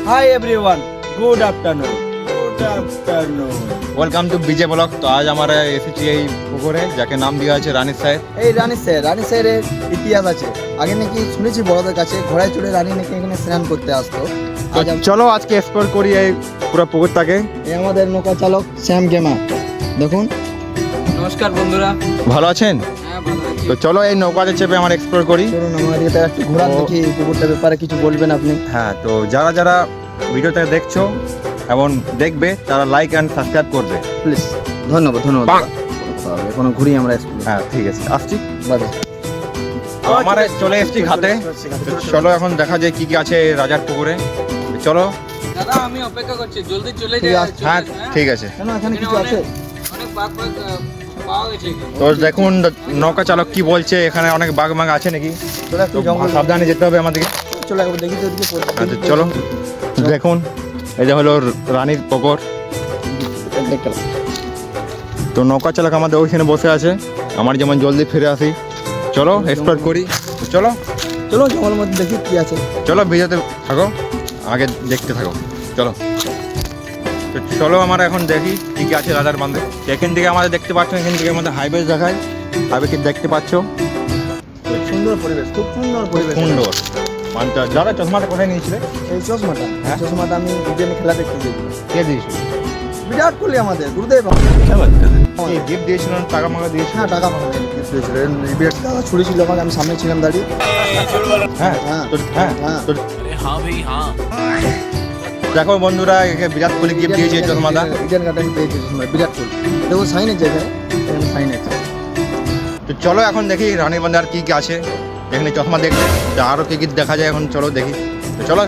High everyone, good afternoon. Welcome to BJ blog. তো আজ আমরা এসেছি এই পুকুরে, যাকে নাম দেওয়া আছে রানী স্যার। এই রানী স্যারের ইতিহাস আছে। আগে নাকি শুনেছি বড়দের কাছে ঘোড়ায় চড়ে রানী নাকি এখানে স্নান করতে আসতো। আজ চলো আজকে এক্সপ্লোর করি এই পুরো পুকুরটাকে। এই আমাদের নৌকা চালক শ্যাম গেমা, দেখুন। নমস্কার বন্ধুরা, ভালো আছেন? হ্যাঁ ভালো আছি। তো চলো এই নৌকাতে চেপে আমরা এক্সপ্লোর করি। চলুন আমার এটা একটু ঘোরান দেখি, পুকুরটার ব্যাপারে কিছু বলবেন আপনি? হ্যাঁ, তো যারা যারা ভিডিওটা দেখছো এবং দেখবে তারা লাইক অ্যান্ড সাবস্ক্রাইব করবে প্লিজ। ধন্যবাদ ধন্যবাদ। এখনো ঘুরি আমরা। হ্যাঁ ঠিক আছে, আসছি। বাদে আমরা চলে এসেছি ঘাটে। তো চলো এখন দেখা যায় কি কি আছে এই রাজার পুকুরে। তো চলো। দাদা আমি অপেক্ষা করছি, জলদি চলে ঠিক যাই। আছে, হ্যাঁ ঠিক আছে। কেন এখানে কিছু আছে? অনেক বাঘ পাওয়া গেছে। তো দেখুন নৌকা চালক কি বলছে, এখানে অনেক বাঘ মাঘ আছে নাকি। চলে একটু তো জঙ্গল সাবধানে যেতে হবে আমাদেরকে। চলে একবার দেখি তো ওদিকে হ্যাঁ, তো চলো। দেখুন এই যে হলো রানীর পুকুর। দেখলাম। তো নৌকা চালক আমাদের ওইখানে বসে আছে। আমার যেমন জলদি ফিরে আসি। চলো এক্সপ্লোর করি। তো চলো চলো জঙ্গলের মধ্যে দেখি কি আছে। চলো ভিডিওতে থাকো, আগে দেখতে থাকো। চলো। তো চলো আমরা এখন দেখি কি কি আছে রাজার বাঁধে। এখান থেকে আমাদের দেখতে পাচ্ছ, এখান থেকে আমাদের হাইওয়ে দেখায়। হাইওয়ে কি দেখতে পাচ্ছ? খুব সুন্দর পরিবেশ, খুব সুন্দর পরিবেশ। সুন্দর। মানটা যারা চশমাটা কোথায় নিয়েছিলে? এই চশমাটা, হ্যাঁ? চশমাটা আমি বিরিয়ানি খেলা দেখতে গিয়েছিলাম। কে দিয়েছিল? বিরাট কোহলি আমাদের গুরুদেব। গিফট দিয়েছিলেন, টাকা মাকা দিয়েছিল? না, টাকা পাবো গিফট দিয়েছিলেন। বিরাট দাদা ছুরি ছিল আমাকে, আমি সামনে ছিলাম দাঁড়িয়ে। হ্যাঁ হ্যাঁ তো হ্যাঁ হ্যাঁ। তো দেখো বন্ধুরা, একে বিরাট কোহলি গিফট দিয়েছে এই চশমাটা। ইন্ডিয়ান গার্ডেন পেয়েছে চশমা, বিরাট কোহলি। দেখো সাইন আছে এখানে, এখানে সাইন আছে। তো চলো এখন দেখি রানীর বাঁধে আর কি কি আছে। এখানে চশমা দেখলে আরো কি কি দেখা যায়, এখন চলো দেখি। তো চলো।